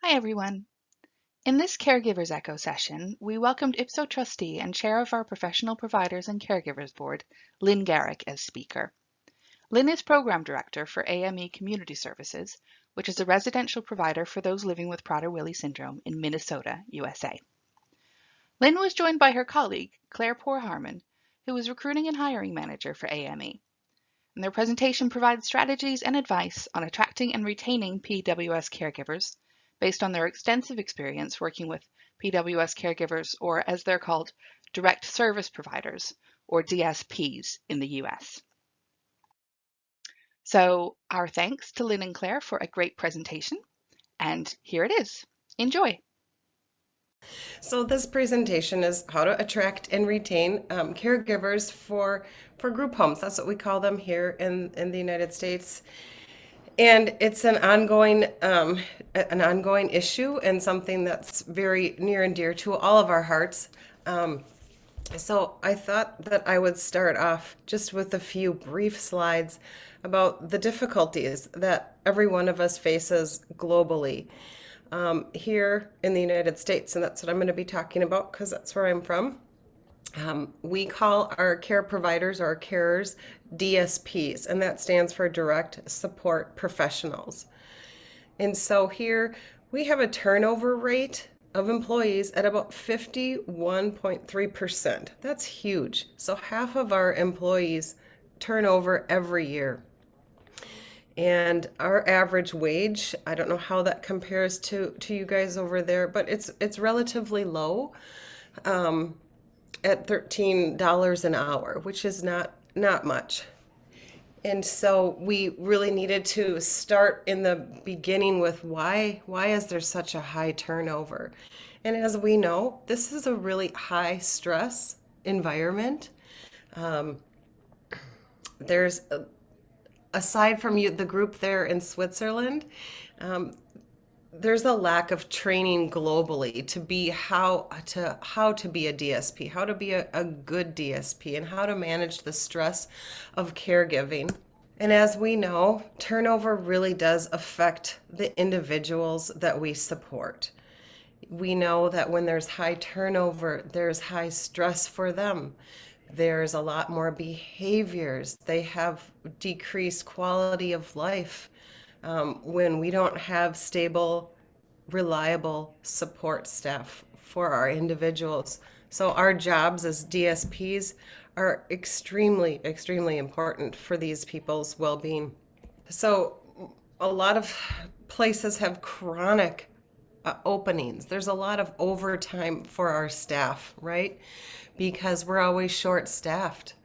Hi, everyone. In this Caregivers Echo session, we welcomed IPSO trustee and chair of our Professional Providers and Caregivers Board, Lynn Garrick, as speaker. Lynn is program director for AME Community Services, which is a residential provider for those living with Prader-Willi syndrome in Minnesota, USA. Lynn was joined by her colleague, Claire Poor-Harmon, who is recruiting and hiring manager for AME. And their presentation provides strategies and advice on attracting and retaining PWS caregivers based on their extensive experience working with PWS caregivers, or as they're called, direct service providers, or DSPs in the US. So our thanks to Lynn and Claire for a great presentation, and here it is. Enjoy. So this presentation is how to attract and retain caregivers for group homes. That's what we call them here in the United States. And it's an ongoing issue and something that's very near and dear to all of our hearts. So I thought that I would start off just with a few brief slides about the difficulties that every one of us faces globally here in the United States. And that's what I'm going to be talking about because that's where I'm from. We call our care providers or our carers DSPs, and that stands for Direct Support Professionals. And so here we have a turnover rate of employees at about 51.3%. That's huge. So half of our employees turn over every year. And our average wage, I don't know how that compares to you guys over there, but it's relatively low at $13 an hour, which is not much. And so we really needed to start in the beginning with why is there such a high turnover? And as we know, this is a really high stress environment. There's aside from the group there in Switzerland, there's a lack of training globally to be how to be a DSP, how to be a good DSP, and how to manage the stress of caregiving. And as we know, turnover really does affect the individuals that we support. We know that when there's high turnover, there's high stress for them. There's a lot more behaviors. They have decreased quality of life when we don't have stable, reliable support staff for our individuals. So our jobs as DSPs are extremely, extremely important for these people's well-being. So a lot of places have chronic openings. There's a lot of overtime for our staff, right? Because we're always short-staffed.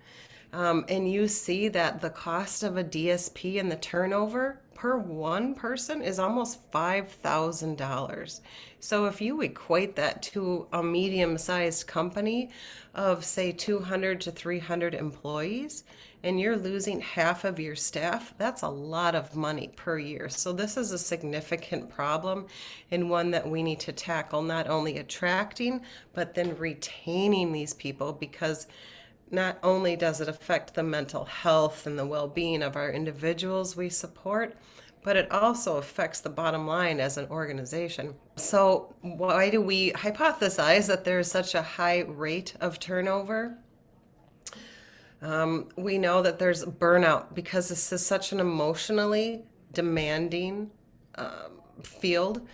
And you see that the cost of a DSP and the turnover per one person is almost $5,000. So if you equate that to a medium-sized company of say 200 to 300 employees, and you're losing half of your staff, that's a lot of money per year. So this is a significant problem and one that we need to tackle, not only attracting, but then retaining these people, because not only does it affect the mental health and the well-being of our individuals we support, but it also affects the bottom line as an organization. So why do we hypothesize that there's such a high rate of turnover? We know that there's burnout because this is such an emotionally demanding field.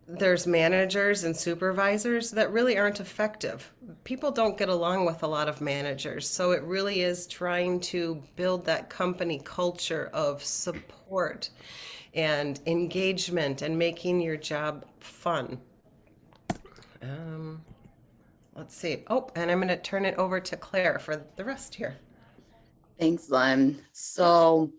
There's managers and supervisors that really aren't effective. People don't get along with a lot of managers, so it really is trying to build that company culture of support and engagement and making your job fun. Let's see. Oh, and I'm going to turn it over to Claire for the rest here. Thanks, Lynn. So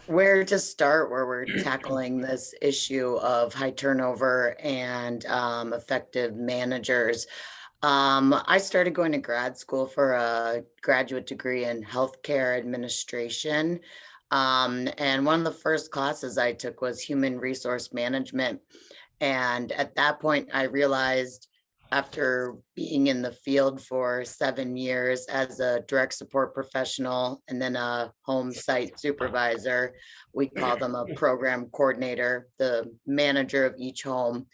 where to start where we're tackling this issue of high turnover and effective managers? I started going to grad school for a graduate degree in healthcare administration. And one of the first classes I took was human resource management. And at that point, I realized after being in the field for 7 years as a direct support professional and then a home site supervisor, we call them a program coordinator, the manager of each home,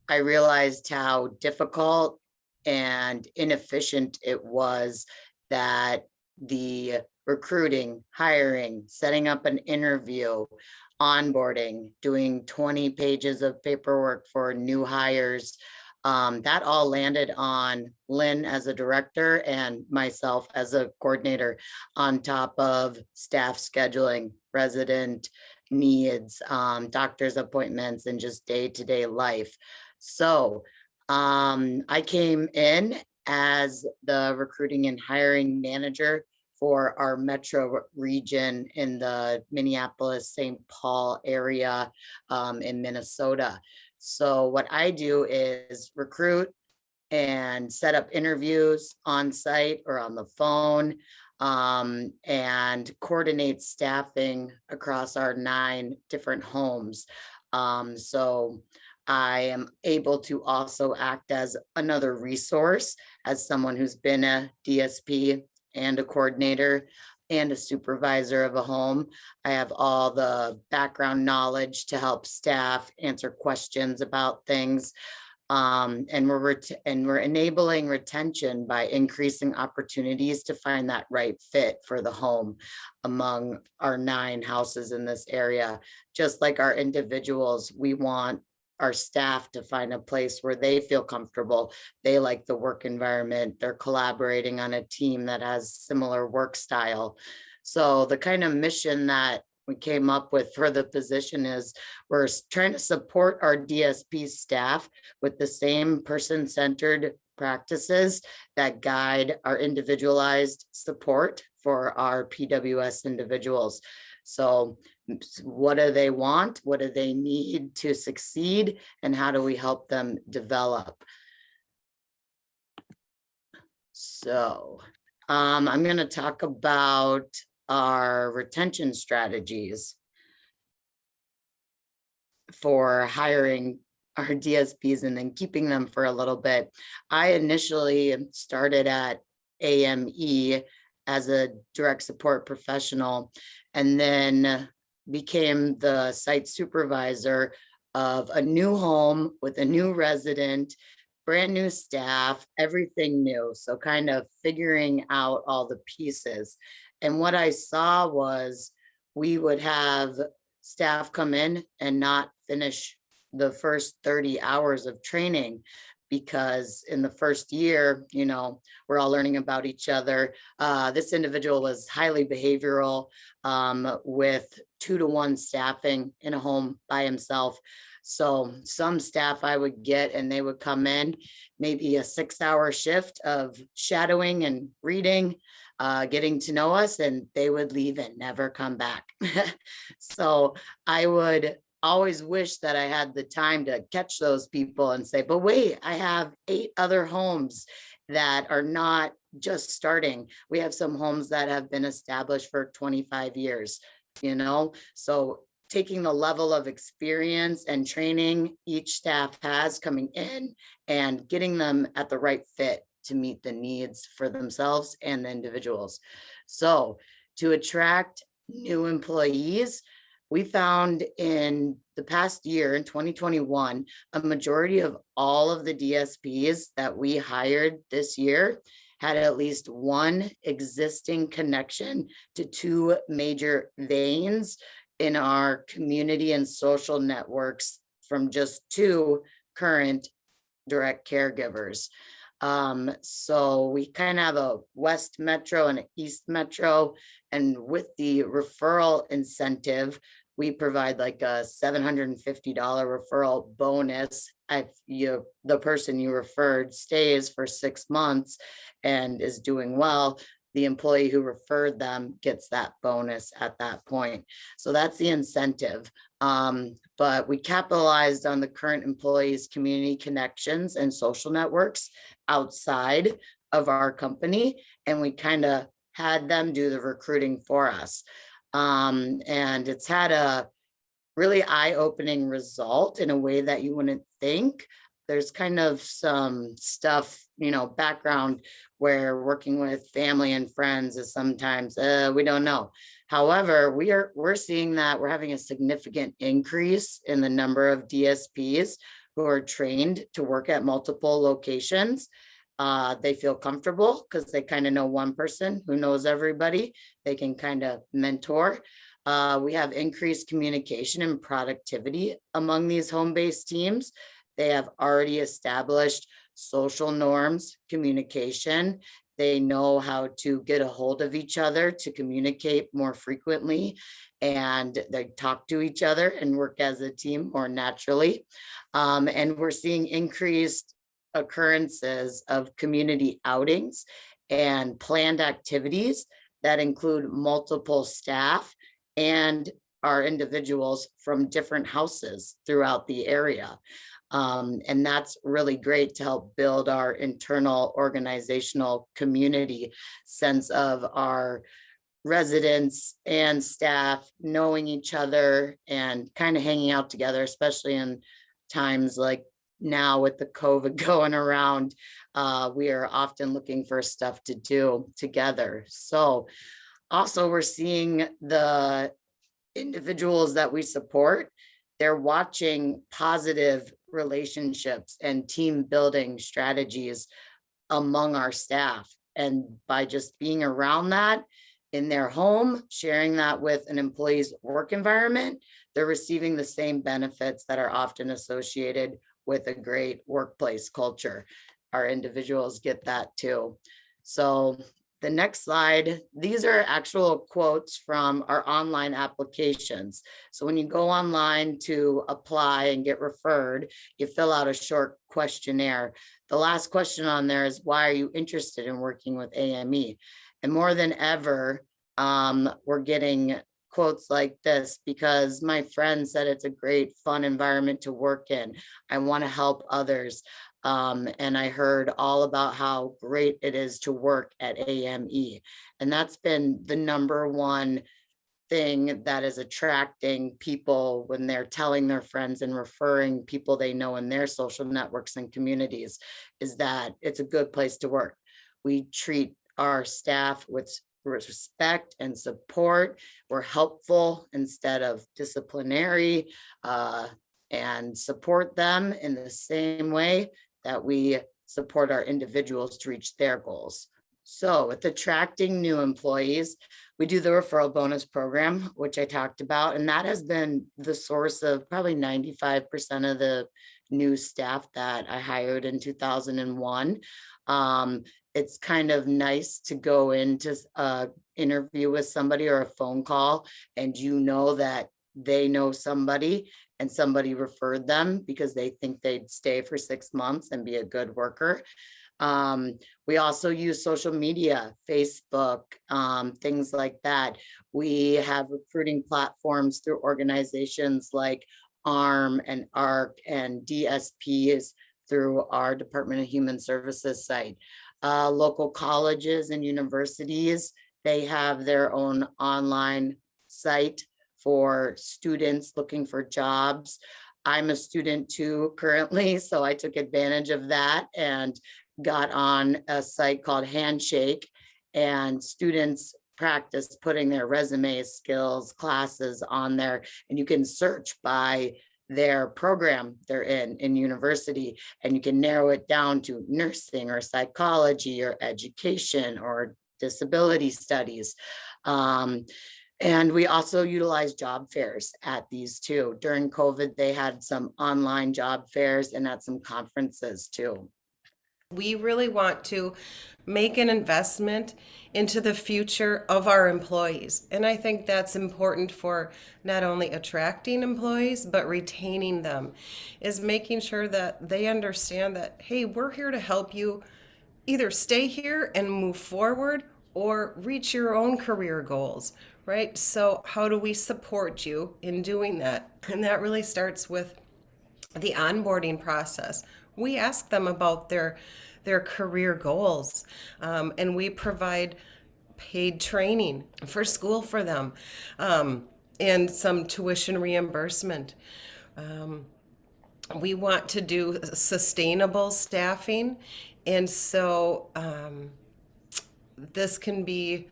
I realized how difficult and inefficient it was that the recruiting, hiring, setting up an interview, onboarding, doing 20 pages of paperwork for new hires, that all landed on Lynn as a director and myself as a coordinator, on top of staff scheduling, resident needs, doctor's appointments, and just day-to-day life. So I came in as the recruiting and hiring manager for our metro region in the Minneapolis-St. Paul area in Minnesota. So what I do is recruit and set up interviews on site or on the phone, and coordinate staffing across our 9 different homes. So I am able to also act as another resource, as someone who's been a DSP and a coordinator and a supervisor of a home. I have all the background knowledge to help staff answer questions about things. And we're enabling retention by increasing opportunities to find that right fit for the home among our 9 houses in this area. Just like our individuals, we want our staff to find a place where they feel comfortable. They like the work environment. They're collaborating on a team that has similar work style. So the kind of mission that we came up with for the position is we're trying to support our DSP staff with the same person-centered practices that guide our individualized support for our PWS individuals. So what do they want? What do they need to succeed? And how do we help them develop? So I'm going to talk about our retention strategies for hiring our DSPs and then keeping them for a little bit. I initially started at AME as a direct support professional, and then became the site supervisor of a new home with a new resident, brand new staff, everything new. So kind of figuring out all the pieces. And what I saw was we would have staff come in and not finish the first 30 hours of training, because in the first year, you know, we're all learning about each other. This individual was highly behavioral, with 2-to-1 staffing in a home by himself. So some staff I would get, and they would come in, maybe a 6-hour shift of shadowing and reading, getting to know us, and they would leave and never come back. So I would always wish that I had the time to catch those people and say, but wait, I have 8 other homes that are not just starting. We have some homes that have been established for 25 years, you know? So taking the level of experience and training each staff has coming in and getting them at the right fit to meet the needs for themselves and the individuals. So to attract new employees, we found in the past year, in 2021, a majority of all of the DSPs that we hired this year had at least one existing connection to 2 major veins in our community and social networks from just 2 current direct caregivers. So we kind of have a West Metro and an East Metro, and with the referral incentive, we provide like a $750 referral bonus if the person you referred stays for 6 months and is doing well. The employee who referred them gets that bonus at that point. So that's the incentive. But we capitalized on the current employees' community connections and social networks outside of our company, and we kind of had them do the recruiting for us. And it's had a really eye-opening result in a way that you wouldn't think. there's kind of some stuff, background where working with family and friends is sometimes, we don't know. However, we're seeing that we're having a significant increase in the number of DSPs who are trained to work at multiple locations. They feel comfortable because they kind of know one person who knows everybody. They can kind of mentor. We have increased communication and productivity among these home-based teams. They have already established social norms, communication. They know how to get a hold of each other to communicate more frequently, and they talk to each other and work as a team more naturally. And we're seeing increased occurrences of community outings and planned activities that include multiple staff and our individuals from different houses throughout the area. And that's really great to help build our internal organizational community sense of our residents and staff knowing each other and kind of hanging out together, especially in times like now with the COVID going around. We are often looking for stuff to do together. So also we're seeing the individuals that we support, they're watching positive relationships and team building strategies among our staff. And by just being around that in their home, sharing that with an employee's work environment, they're receiving the same benefits that are often associated with a great workplace culture. Our individuals get that too. So the next slide, these are actual quotes from our online applications. So when you go online to apply and get referred, you fill out a short questionnaire. The last question on there is, why are you interested in working with AME? And more than ever, we're getting quotes like this because my friend said it's a great, fun environment to work in. I want to help others. And I heard all about how great it is to work at AME. And that's been the number one thing that is attracting people when they're telling their friends and referring people they know in their social networks and communities, is that it's a good place to work. We treat our staff with respect and support. We're helpful instead of disciplinary, and support them in the same way that we support our individuals to reach their goals. So with attracting new employees, we do the referral bonus program, which I talked about, and that has been the source of probably 95% of the new staff that I hired in 2001. It's kind of nice to go into an interview with somebody or a phone call, and you know that they know somebody and somebody referred them because they think they'd stay for 6 months and be a good worker. We also use social media, Facebook, things like that. We have recruiting platforms through organizations like ARM and ARC and DSPs through our Department of Human Services site. Local colleges and universities, they have their own online site for students looking for jobs. I'm a student too currently, so I took advantage of that and got on a site called Handshake, and students practice putting their resumes, skills, classes on there, and you can search by their program they're in university, and you can narrow it down to nursing or psychology or education or disability studies. And we also utilize job fairs at these too. During COVID, they had some online job fairs and at some conferences too. We really want to make an investment into the future of our employees. And I think that's important for not only attracting employees, but retaining them, is making sure that they understand that, hey, we're here to help you either stay here and move forward or reach your own career goals, right? So how do we support you in doing that? And that really starts with the onboarding process. We ask them about their career goals, and we provide paid training for school for them, and some tuition reimbursement. we want to do sustainable staffing. And so this can be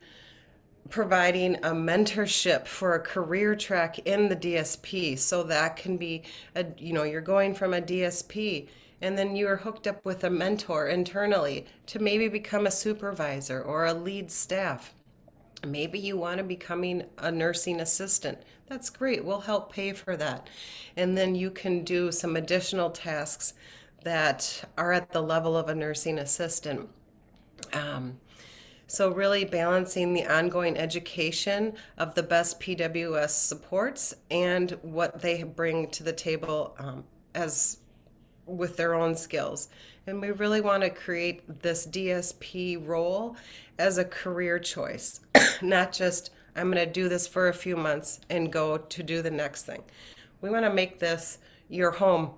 providing a mentorship for a career track in the DSP. So that can be, you're going from a DSP and then you're hooked up with a mentor internally to maybe become a supervisor or a lead staff. Maybe you want to becoming a nursing assistant. That's great. We'll help pay for that. And then you can do some additional tasks that are at the level of a nursing assistant. So really balancing the ongoing education of the best PWS supports and what they bring to the table as with their own skills. And we really want to create this DSP role as a career choice, not just I'm going to do this for a few months and go to do the next thing. We want to make this your home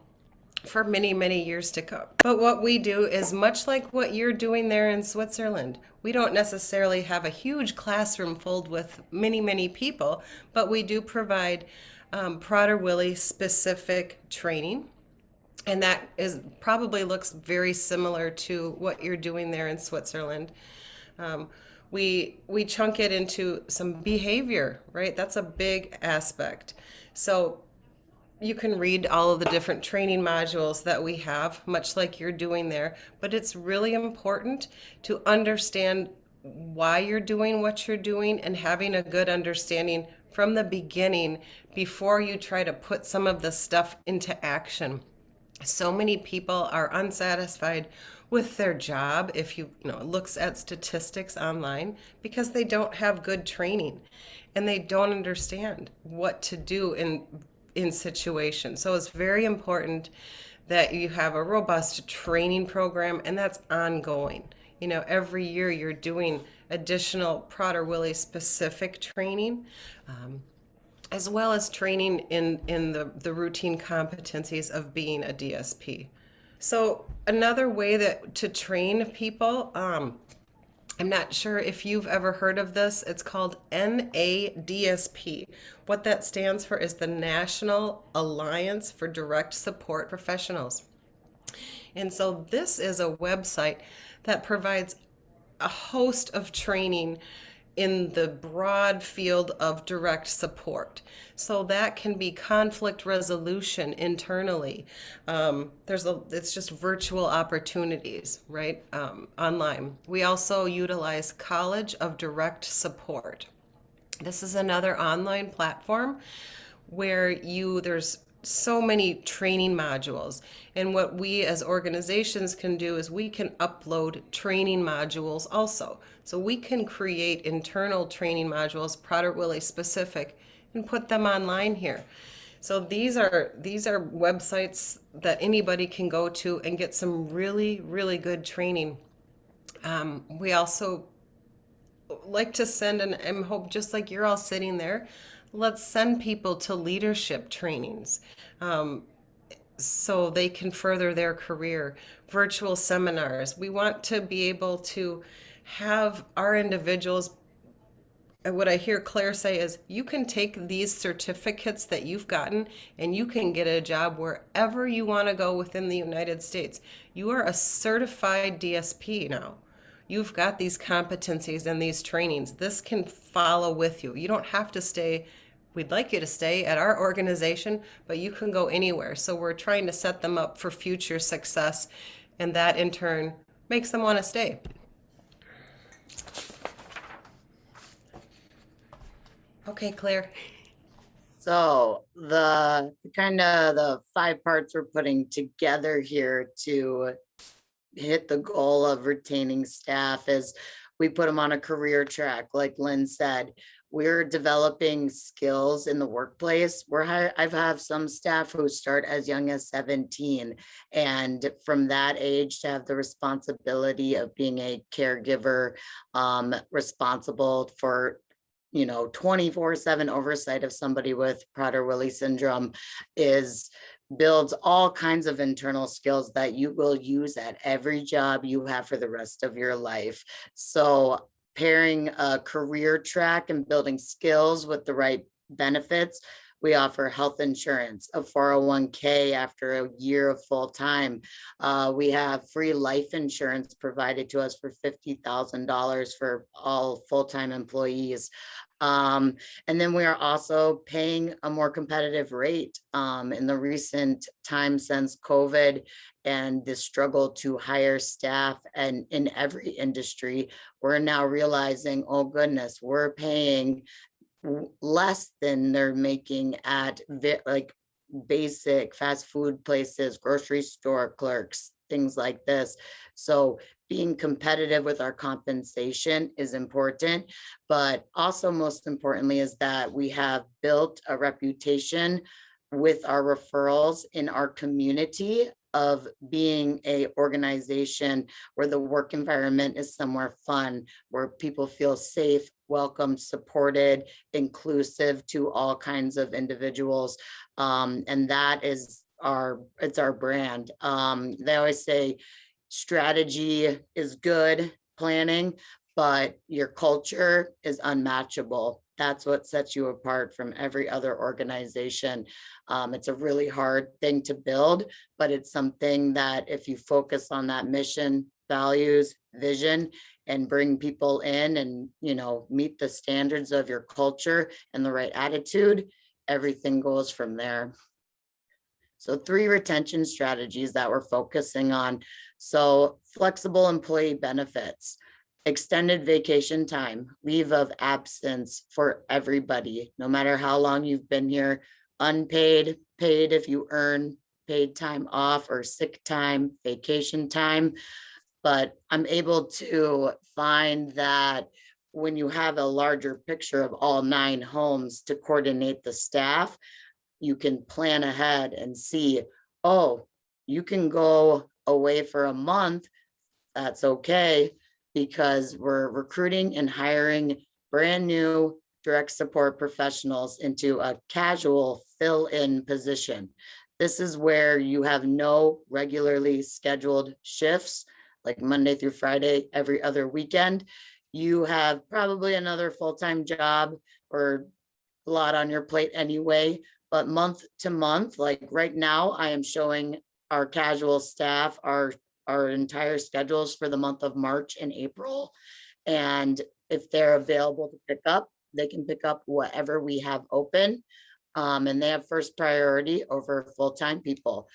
for many, many years to come. But what we do is much like what you're doing there in Switzerland. We don't necessarily have a huge classroom filled with many, many people, but we do provide Prader-Willi specific training. And that is probably looks very similar to what you're doing there in Switzerland. We chunk it into some behavior, right? That's a big aspect. So you can read all of the different training modules that we have, much like you're doing there, but it's really important to understand why you're doing what you're doing and having a good understanding from the beginning before you try to put some of the stuff into action. So many people are unsatisfied with their job if you looks at statistics online because they don't have good training and they don't understand what to do in situations. So it's very important that you have a robust training program, and that's ongoing. Every year you're doing additional Prader-Willi specific training, as well as training in the routine competencies of being a DSP. So another way to train people, I'm not sure if you've ever heard of this. It's called NADSP. What that stands for is the National Alliance for Direct Support Professionals. And so this is a website that provides a host of training in the broad field of direct support. So that can be conflict resolution internally. It's just virtual opportunities, right? Online. We also utilize College of Direct Support. This is another online platform where there's so many training modules. And what we as organizations can do is we can upload training modules also. So we can create internal training modules, Prader-Willi specific, and put them online here. So these are websites that anybody can go to and get some really, really good training. We also like to send, and hope just like you're all sitting there, let's send people to leadership trainings so they can further their career, virtual seminars. We want to be able to have our individuals, and what I hear Claire say is you can take these certificates that you've gotten and you can get a job wherever you want to go within the United States. You are a certified DSP now. You've got these competencies and these trainings. This can follow with you. You don't have to stay. We'd like you to stay at our organization, but you can go anywhere. So we're trying to set them up for future success, and that in turn makes them want to stay. Okay, Claire. So the 5 parts we're putting together here to hit the goal of retaining staff is we put them on a career track. Like Lynn said, we're developing skills in the workplace. I've have some staff who start as young as 17, and from that age to have the responsibility of being a caregiver, responsible for 24/7 oversight of somebody with Prader-Willi syndrome builds all kinds of internal skills that you will use at every job you have for the rest of your life. So pairing a career track and building skills with the right benefits We offer health insurance, a 401k after a year of full time. We have free life insurance provided to us for $50,000 for all full-time employees. And then we are also paying a more competitive rate in the recent time since COVID and the struggle to hire staff, and in every industry, we're now realizing, oh goodness, we're paying less than they're making at like basic fast food places, grocery store clerks, things like this. So being competitive with our compensation is important, but also most importantly is that we have built a reputation with our referrals in our community of being a organization where the work environment is somewhere fun, where people feel safe, welcomed, supported, inclusive to all kinds of individuals. And that is it's our brand. They always say strategy is good planning, but your culture is unmatchable. That's what sets you apart from every other organization. It's a really hard thing to build, but it's something that if you focus on that mission, values, vision, and bring people in and, meet the standards of your culture and the right attitude, everything goes from there. So 3 retention strategies that we're focusing on. So flexible employee benefits, extended vacation time, leave of absence for everybody, no matter how long you've been here, unpaid, paid if you earn paid time off or sick time, vacation time. But I'm able to find that when you have a larger picture of all 9 homes to coordinate the staff, you can plan ahead and see, oh, you can go away for a month. That's okay, because we're recruiting and hiring brand new direct support professionals into a casual fill-in position. This is where you have no regularly scheduled shifts, like Monday through Friday, every other weekend. You have probably another full-time job or a lot on your plate anyway, but month to month, like right now, I am showing our casual staff our entire schedules for the month of March and April. And if they're available to pick up, they can pick up whatever we have open. And they have first priority over full-time people.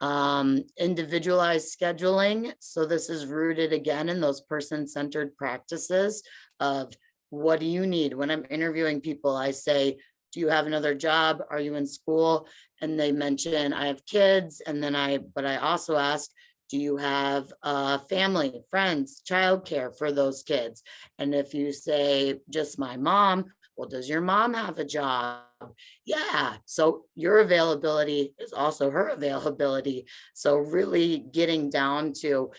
Individualized scheduling. So this is rooted again in those person-centered practices of what do you need? When I'm interviewing people, I say, do you have another job? Are you in school? And they mention I have kids. And then but I also ask, do you have family, friends, childcare for those kids? And if you say just my mom, well, does your mom have a job? Yeah. So your availability is also her availability. So really getting down to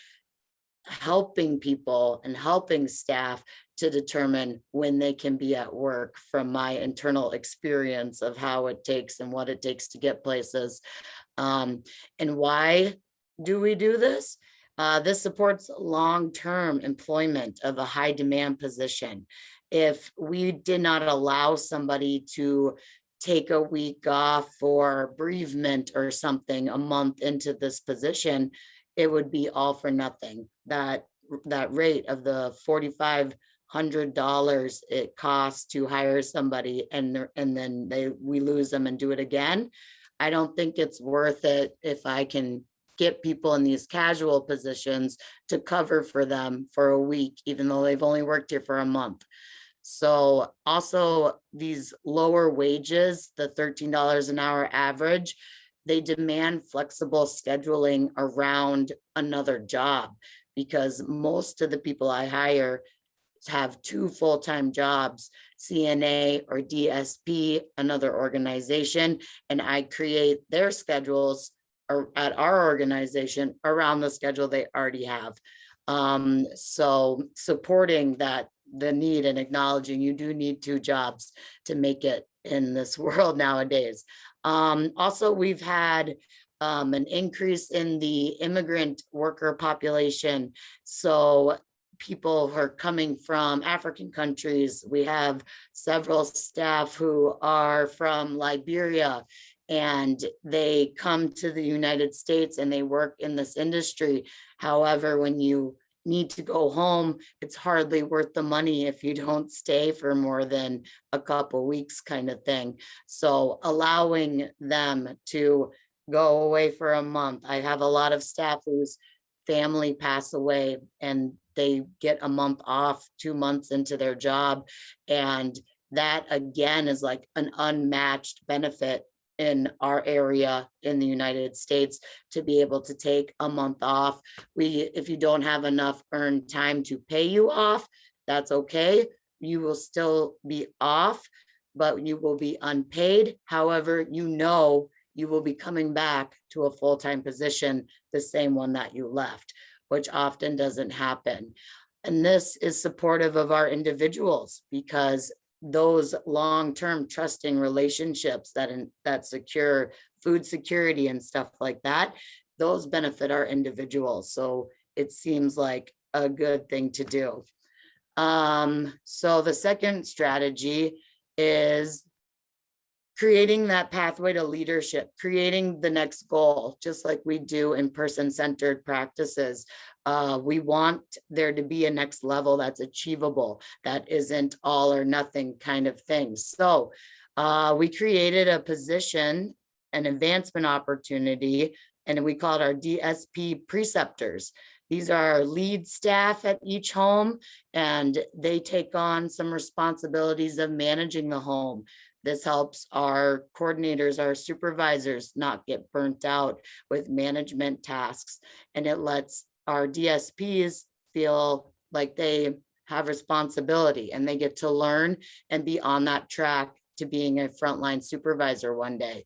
helping people and helping staff to determine when they can be at work from my internal experience of how it takes and what it takes to get places. And why do we do this? This supports long-term employment of a high demand position. If we did not allow somebody to take a week off for bereavement or something a month into this position, it would be all for nothing. That rate of the $4,500 it costs to hire somebody, and then we lose them and do it again. I don't think it's worth it if I can get people in these casual positions to cover for them for a week, even though they've only worked here for a month. So also these lower wages, the $13 an hour average, they demand flexible scheduling around another job, because most of the people I hire have 2 full-time jobs, CNA or DSP, another organization, and I create their schedules at our organization around the schedule they already have. So supporting that, the need, and acknowledging you do need 2 jobs to make it in this world nowadays. Also, we've had an increase in the immigrant worker population. So people who are coming from African countries. We have several staff who are from Liberia, and they come to the United States and they work in this industry. However, when you need to go home, it's hardly worth the money if you don't stay for more than a couple weeks, kind of thing. So allowing them to go away for a month. I have a lot of staff whose family pass away and they get a month off 2 months into their job. And that again is like an unmatched benefit in our area in the United States, to be able to take a month off. If you don't have enough earned time to pay you off, that's okay. You will still be off, but you will be unpaid. However, you will be coming back to a full-time position, the same one that you left, which often doesn't happen. And this is supportive of our individuals, because those long-term trusting relationships that secure food security and stuff like that, those benefit our individuals. So it seems like a good thing to do. So the second strategy is creating that pathway to leadership, creating the next goal, just like we do in person-centered practices. We want there to be a next level that's achievable, that isn't all or nothing kind of thing. So we created a position, an advancement opportunity, and we call it our DSP preceptors. These are our lead staff at each home, and they take on some responsibilities of managing the home. This helps our coordinators, our supervisors not get burnt out with management tasks. And it lets our DSPs feel like they have responsibility and they get to learn and be on that track to being a frontline supervisor one day.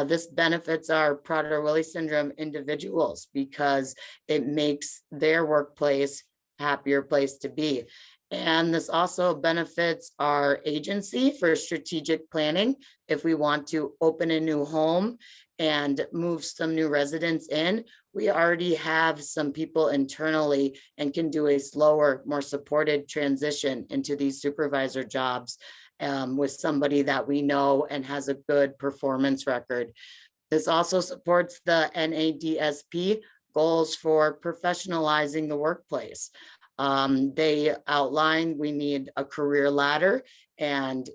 This benefits our Prader-Willi syndrome individuals because it makes their workplace a happier place to be. And this also benefits our agency for strategic planning. If we want to open a new home and move some new residents in, we already have some people internally and can do a slower, more supported transition into these supervisor jobs with somebody that we know and has a good performance record. This also supports the NADSP goals for professionalizing the workplace. They outline we need a career ladder and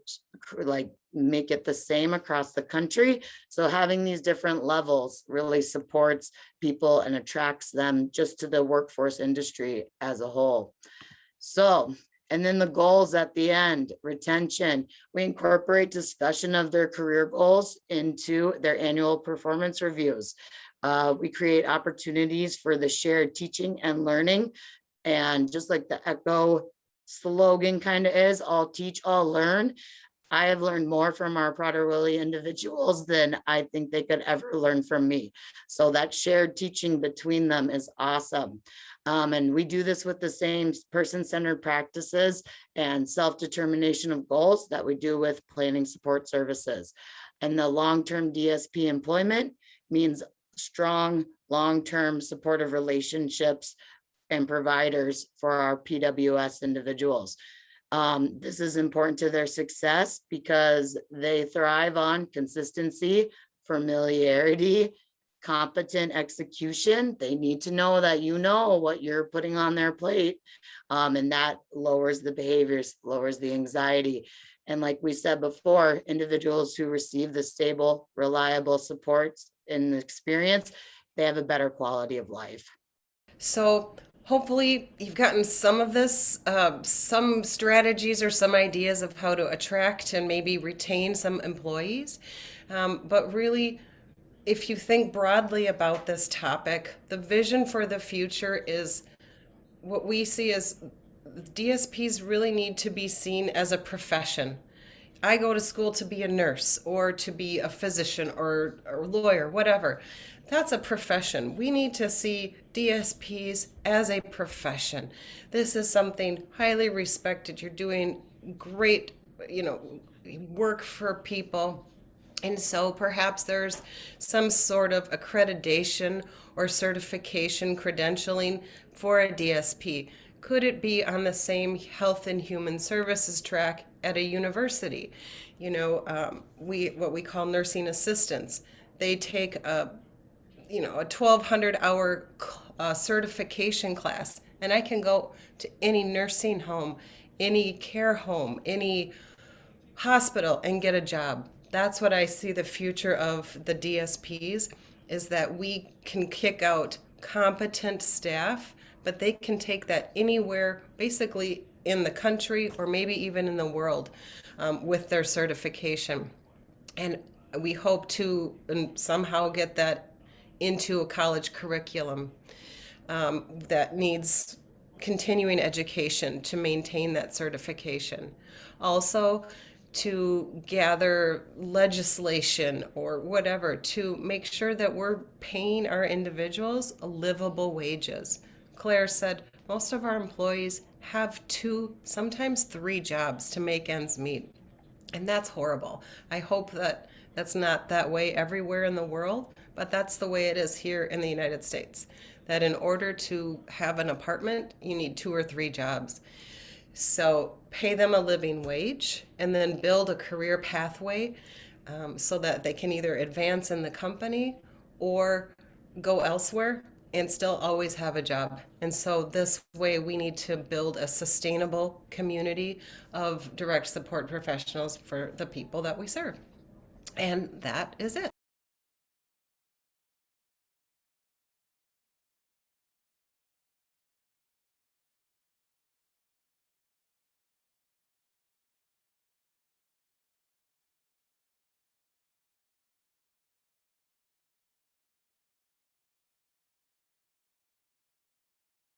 like make it the same across the country. So having these different levels really supports people and attracts them just to the workforce industry as a whole. So, and then the goals at the end, retention. We incorporate discussion of their career goals into their annual performance reviews. We create opportunities for the shared teaching and learning. And just like the ECHO slogan kind of is, all teach, all learn. I have learned more from our Prader-Willi individuals than I think they could ever learn from me. So that shared teaching between them is awesome. And we do this with the same person-centered practices and self-determination of goals that we do with planning support services. And the long-term DSP employment means strong, long-term supportive relationships and providers for our PWS individuals. This is important to their success because they thrive on consistency, familiarity, competent execution. They need to know that you know what you're putting on their plate, and that lowers the behaviors, lowers the anxiety. And like we said before, individuals who receive the stable, reliable supports and experience, they have a better quality of life. So hopefully you've gotten some of this, some strategies or some ideas of how to attract and maybe retain some employees. But really, if you think broadly about this topic, the vision for the future is what we see as DSPs really need to be seen as a profession. I go to school to be a nurse or to be a physician or a lawyer, whatever. That's a profession. We need to see DSPs as a profession. This is something highly respected. You're doing great, work for people. And so perhaps there's some sort of accreditation or certification credentialing for a DSP. Could it be on the same health and human services track at a university? What we call nursing assistants. They take a 1,200-hour certification class, and I can go to any nursing home, any care home, any hospital and get a job. That's what I see the future of the DSPs, is that we can kick out competent staff, but they can take that anywhere, basically in the country or maybe even in the world, with their certification. And we hope to somehow get that into a college curriculum that needs continuing education to maintain that certification. Also, to gather legislation or whatever to make sure that we're paying our individuals livable wages. Claire said most of our employees have 2, sometimes 3 jobs to make ends meet. And that's horrible. I hope that that's not that way everywhere in the world, but that's the way it is here in the United States. That in order to have an apartment, you need 2 or 3 jobs. So pay them a living wage and then build a career pathway so that they can either advance in the company or go elsewhere and still always have a job. And so this way we need to build a sustainable community of direct support professionals for the people that we serve. And that is it.